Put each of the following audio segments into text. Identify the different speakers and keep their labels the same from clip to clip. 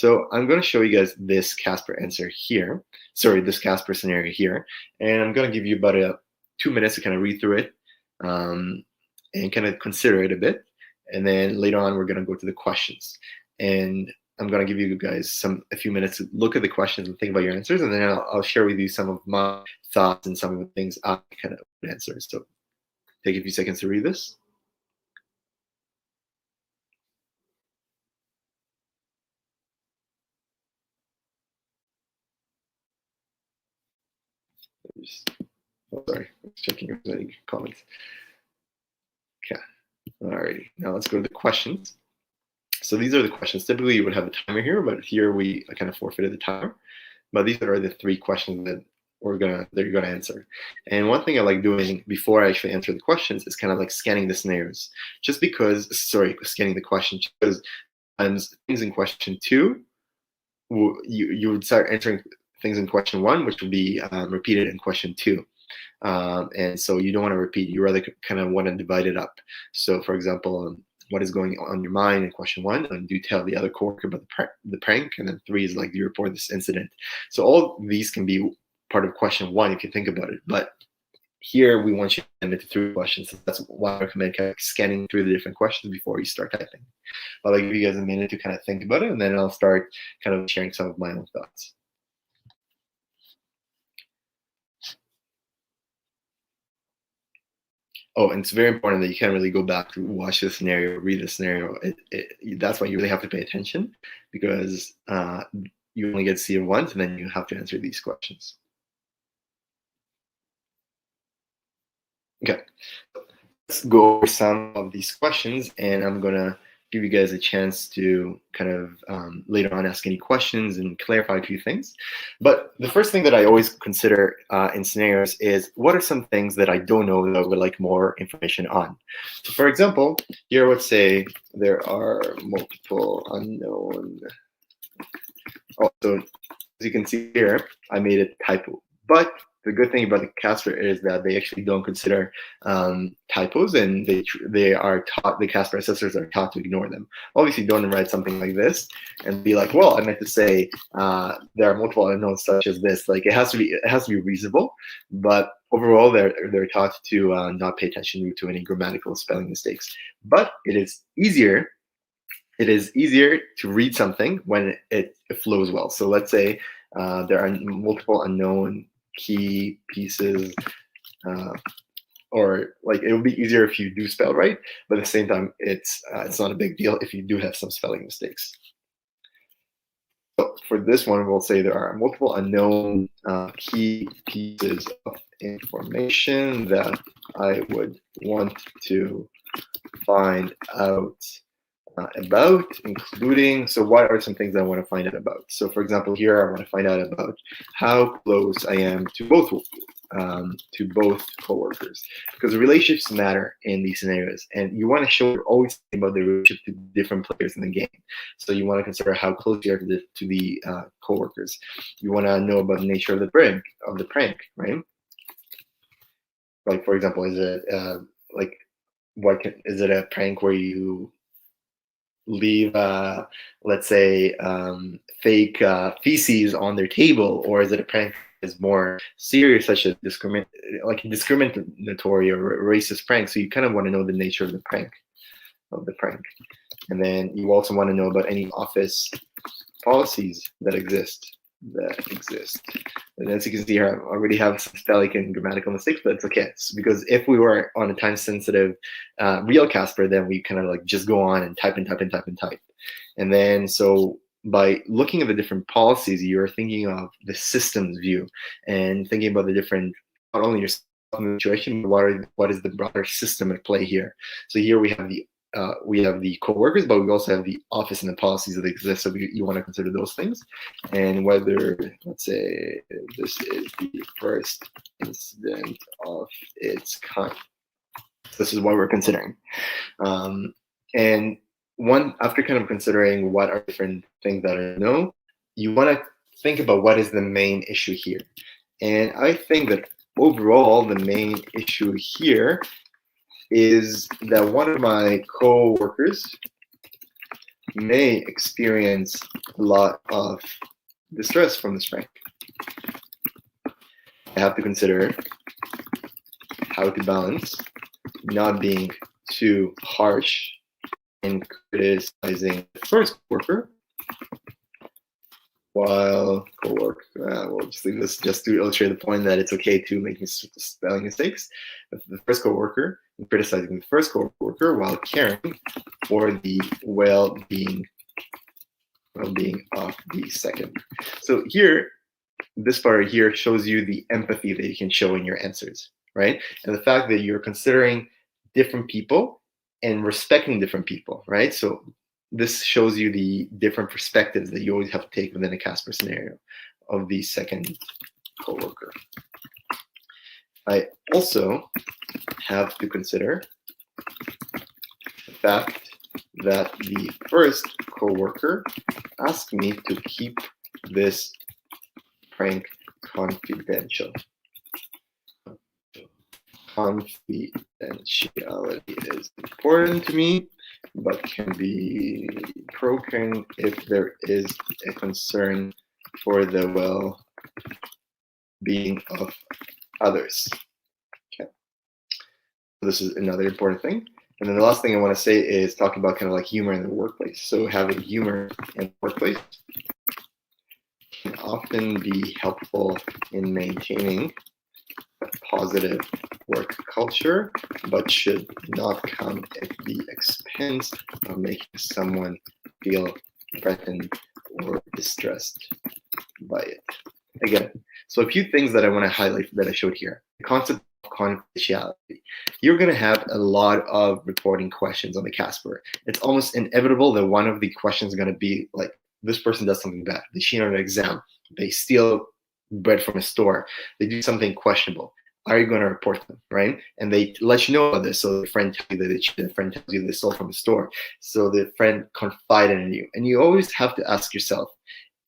Speaker 1: So I'm going to show you guys this Casper answer here. Sorry, this Casper scenario here. And I'm going to give you about 2 minutes to kind of read through it and kind of consider it a bit. And then later on, we're going to go to the questions. And I'm going to give you guys a few minutes to look at the questions and think about your answers. And then I'll share with you some of my thoughts and some of the things I kind of answer. So take a few seconds to read this. Sorry, checking if there's any comments. Okay, alrighty. Now let's go to the questions. So these are the questions. Typically, you would have a timer here, but here we kind of forfeited the timer. But these are the 3 questions that you're gonna answer. And one thing I like doing before I actually answer the questions is kind of like scanning the scenarios, just because. Sorry, scanning the questions because things in question 2, you would start answering things in question 1, which would be repeated in question 2. And so you don't want to repeat. You rather kind of want to divide it up. So, for example, what is going on your mind in question 1, and do tell the other coworker about the prank, and then 3 is like, do you report this incident? So all these can be part of question 1 if you think about it. But here we want you to limit to 3 questions. So that's why I recommend kind of scanning through the different questions before you start typing. I'll give you guys a minute to kind of think about it, and then I'll start kind of sharing some of my own thoughts. Oh, and it's very important that you can't really go back to watch the scenario, read the scenario. That's why you really have to pay attention, because you only get to see it once, and then you have to answer these questions. Okay, let's go over some of these questions, and I'm gonna give you guys a chance to kind of later on ask any questions and clarify a few things. But the first thing that I always consider in scenarios is, what are some things that I don't know that I would like more information on? So for example, here let's say there are multiple unknown. Also, as you can see here, I made a typo. But the good thing about the Casper is that they actually don't consider typos, and they are taught, the Casper assessors are taught to ignore them. Obviously, don't write something like this and be like, well, I meant to say there are multiple unknowns such as this. Like, it has to be reasonable, but overall, they're taught to not pay attention to any grammatical spelling mistakes. But it is easier to read something when it flows well. So let's say there are multiple unknown key pieces, or like, it will be easier if you do spell right, but at the same time, it's not a big deal if you do have some spelling mistakes. So for this one, we'll say there are multiple unknown key pieces of information that I would want to find out about, including, so what are some things I want to find out about? So for example, here I want to find out about how close I am to both coworkers, because relationships matter in these scenarios, and you want to show you're always thinking about the relationship to different players in the game. So you want to consider how close you are to the coworkers. You want to know about the nature of the prank, right? Like, for example, is it is it a prank where you leave, let's say, fake feces on their table, or is it a prank is more serious, such as discriminatory or racist prank? So you kind of want to know the nature of the prank. And then you also want to know about any office policies that exist. And as you can see here, I already have some spelling and grammatical mistakes, but it's okay. It's because if we were on a time-sensitive real Casper, then we kind of like just go on and type. And then so by looking at the different policies, you're thinking of the systems view and thinking about the different, not only your situation, but what is the broader system at play here. So here we have the co-workers, but we also have the office and the policies that exist. So you want to consider those things, and whether, let's say, this is the first incident of its kind. This is what we're considering. And after kind of considering what are different things that I know, you want to think about what is the main issue here. And I think that overall, the main issue here is that one of my co-workers may experience a lot of distress from this prank. I have to consider how to balance not being too harsh in criticizing the first coworker, while we'll just leave this just to illustrate the point that it's okay to make spelling mistakes. The first coworker, and criticizing the first coworker while caring for the well-being of the second. So here, this part here shows you the empathy that you can show in your answers, right? And the fact that you're considering different people and respecting different people, right? So this shows you the different perspectives that you always have to take within a Casper scenario of the second coworker. I also have to consider the fact that the first coworker asked me to keep this prank confidential. Confidentiality is important to me, but can be broken if there is a concern for the well-being of others. Okay, this is another important thing. And then the last thing I want to say is talking about kind of like humor in the workplace. So having humor in the workplace can often be helpful in maintaining a positive work culture, but should not come at the expense of making someone feel threatened or distressed by it. Again, so a few things that I want to highlight that I showed here. The concept of confidentiality. You're going to have a lot of reporting questions on the Casper. It's almost inevitable that one of the questions is going to be like, this person does something bad. They cheat on an exam. They steal bread from a store. They do something questionable. Are you going to report them, right? And they let you know about this. So the friend tells you that they cheated. The friend tells you they stole from the store. So the friend confided in you. And you always have to ask yourself,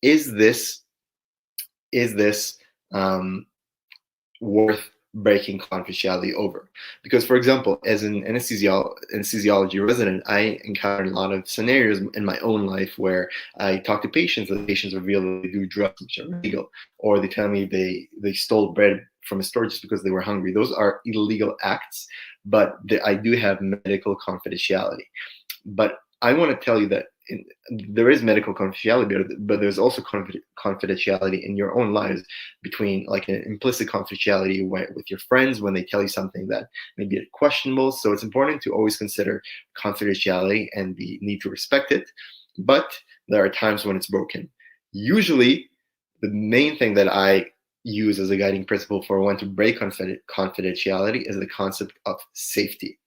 Speaker 1: is this worth breaking confidentiality over? Because, for example, as an anesthesiology resident, I encountered a lot of scenarios in my own life where I talk to patients and the patients reveal that they do drugs which are illegal, or they tell me they stole bread from a store just because they were hungry. Those are illegal acts, but I do have medical confidentiality. But I want to tell you that there is medical confidentiality, but there's also confidentiality in your own lives, between like an implicit confidentiality with your friends when they tell you something that may be questionable. So it's important to always consider confidentiality and the need to respect it. But there are times when it's broken. Usually, the main thing that I use as a guiding principle for when to break confidentiality is the concept of safety.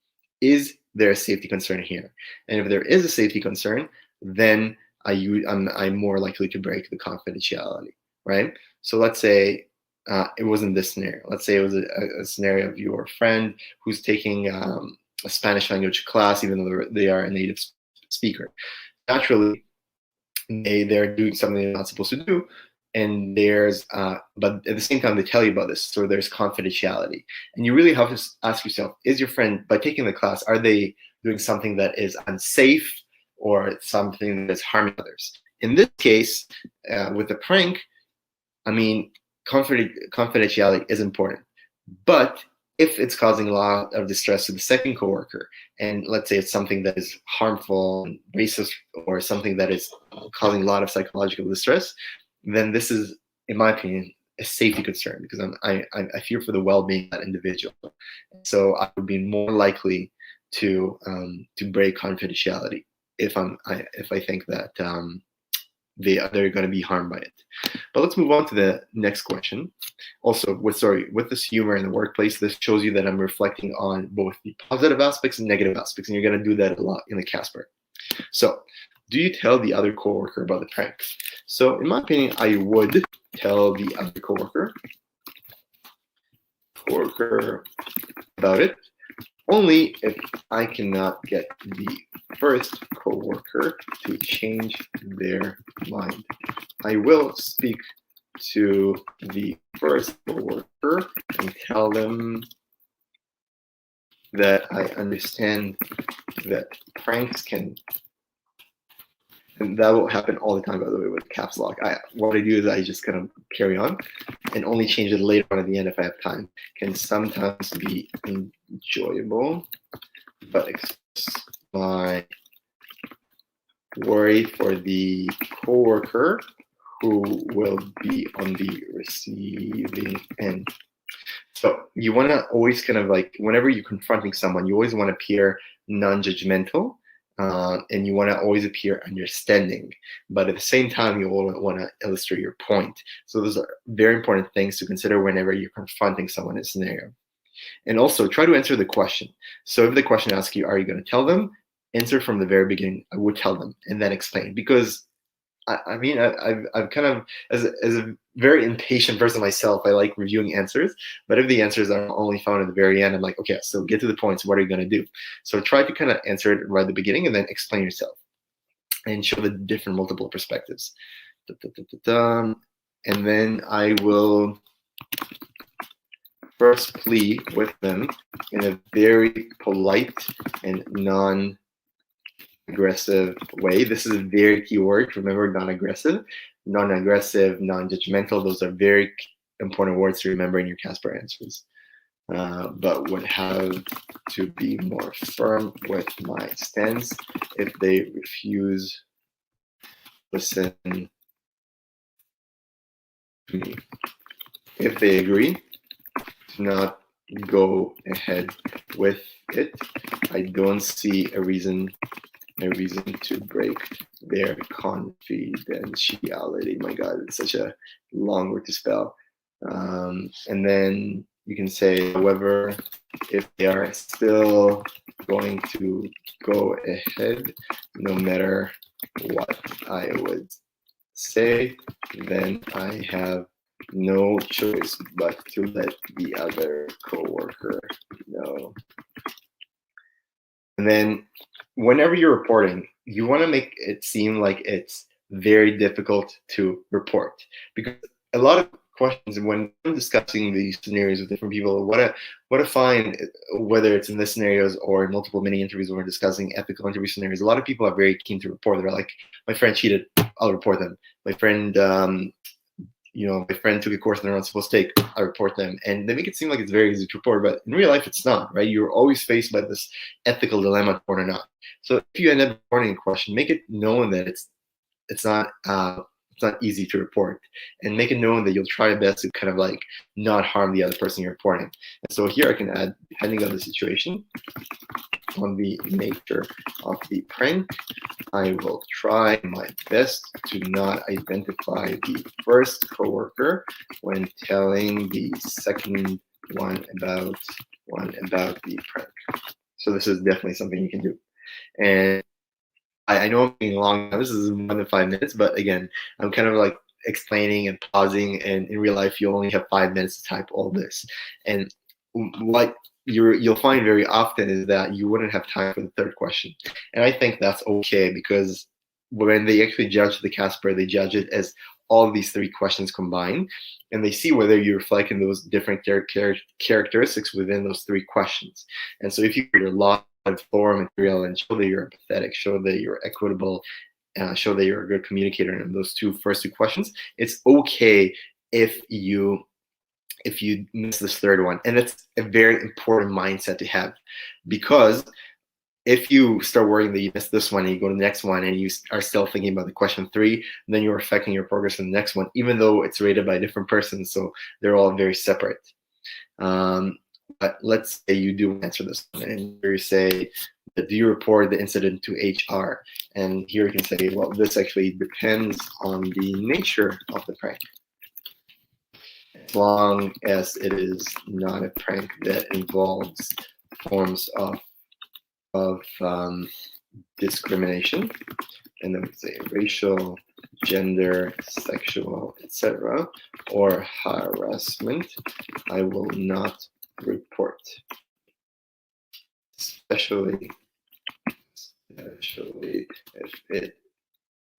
Speaker 1: Is there a safety concern here? And if there is a safety concern, then I'm more likely to break the confidentiality, right? So let's say it wasn't this scenario. Let's say it was a scenario of your friend who's taking a Spanish language class, even though they are a native speaker. Naturally, they're doing something they're not supposed to do, and but at the same time they tell you about this, so there's confidentiality. And you really have to ask yourself, is your friend, by taking the class, are they doing something that is unsafe or something that's harming others? In this case, with the prank, I mean, confidentiality is important, but if it's causing a lot of distress to the second coworker, and let's say it's something that is harmful, racist, or something that is causing a lot of psychological distress, then this is, in my opinion, a safety concern, because I fear for the well-being of that individual. So I would be more likely to break confidentiality if I think that they're going to be harmed by it. But let's move on to the next question. Also, with this humor in the workplace, this shows you that I'm reflecting on both the positive aspects and negative aspects, and you're going to do that a lot in the Casper. So, do you tell the other coworker about the prank? So, in my opinion, I would tell the other coworker about it, only if I cannot get the first coworker to change their mind. I will speak to the first coworker and tell them that I understand that pranks can And that will happen all the time, by the way, with caps lock. What I do is I just kind of carry on and only change it later on at the end if I have time. Can sometimes be enjoyable, but express my worry for the coworker who will be on the receiving end. So you want to always kind of like, whenever you're confronting someone, you always want to appear non-judgmental, and you want to always appear understanding. But at the same time, you want to illustrate your point. So those are very important things to consider whenever you're confronting someone in a scenario. And also try to answer the question. So if the question asks you, are you going to tell them? Answer from the very beginning, I would tell them, and then explain. Because I've kind of, as a very impatient person myself, I like reviewing answers. But if the answers are only found at the very end, I'm like, okay, so get to the point. So what are you going to do? So try to kind of answer it right at the beginning and then explain yourself and show the different multiple perspectives. And then I will first plead with them in a very polite and non-aggressive way. This is a very key word. Remember, non-aggressive, non-judgmental. Those are very important words to remember in your Casper answers. But would have to be more firm with my stance if they refuse listen to me. If they agree to not go ahead with it, I don't see a reason to break their confidentiality. My God, it's such a long word to spell. And then you can say, however, if they are still going to go ahead, no matter what I would say, then I have no choice but to let the other coworker know. And then whenever you're reporting, you want to make it seem like it's very difficult to report, because a lot of questions when I'm discussing these scenarios with different people, what I find, whether it's in this scenarios or in multiple mini interviews when we're discussing ethical interview scenarios, a lot of people are very keen to report. They're like, my friend cheated, I'll report them. My friend my friend took a course they're not supposed to take, I report them. And they make it seem like it's very easy to report, but in real life, it's not, right? You're always faced by this ethical dilemma, report or not. So if you end up reporting a question, make it known that it's not easy to report, and make it known that you'll try your best to kind of like not harm the other person you're reporting. And so here I can add, depending on the situation, on the nature of the prank, I will try my best to not identify the first coworker when telling the second one about the prank. So this is definitely something you can do. And I know I'm being long. This is more than 5 minutes, but again, I'm kind of like explaining and pausing. And in real life, you only have 5 minutes to type all this. And what you'll find very often is that you wouldn't have time for the third question. And I think that's okay, because when they actually judge the Casper, they judge it as all these three questions combined, and they see whether you reflect in those different characteristics within those three questions. And so if you create a lot of thorough material and show that you're empathetic, show that you're equitable, show that you're a good communicator in those first two questions, it's okay if you miss this third one. And it's a very important mindset to have, because if you start worrying that you missed this one and you go to the next one and you are still thinking about the question 3, then you're affecting your progress in the next one, even though it's rated by different persons. So they're all very separate. But let's say you do answer this one, and you say, do you report the incident to HR? And here you can say, well, this actually depends on the nature of the prank. As long as it is not a prank that involves forms of discrimination, and then we say racial, gender, sexual, etc., or harassment, I will not report. Especially if it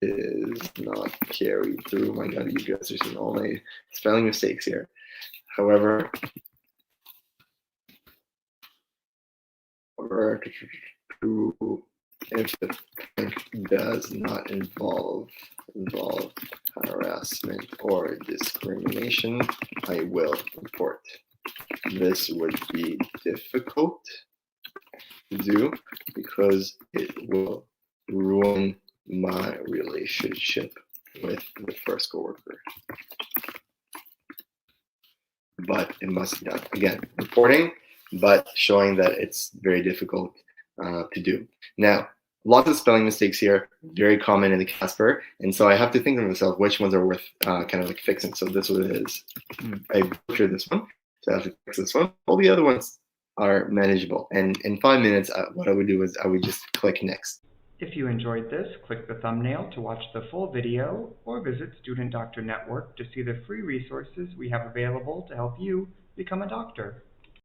Speaker 1: is not carried through. My God, you guys are seeing all my spelling mistakes here. However, to If the prank does not involve harassment or discrimination, I will report. This would be difficult to do because it will ruin my relationship with the first coworker. But it must be done. Again, reporting, but showing that it's very difficult to do. Now, lots of spelling mistakes here, very common in the Casper, and so I have to think to myself which ones are worth kind of like fixing. So this one is, I butchered this one, so I have to fix this one. All the other ones are manageable. And in 5 minutes, what I would do is I would just click next.
Speaker 2: If you enjoyed this, click the thumbnail to watch the full video, or visit Student Doctor Network to see the free resources we have available to help you become a doctor.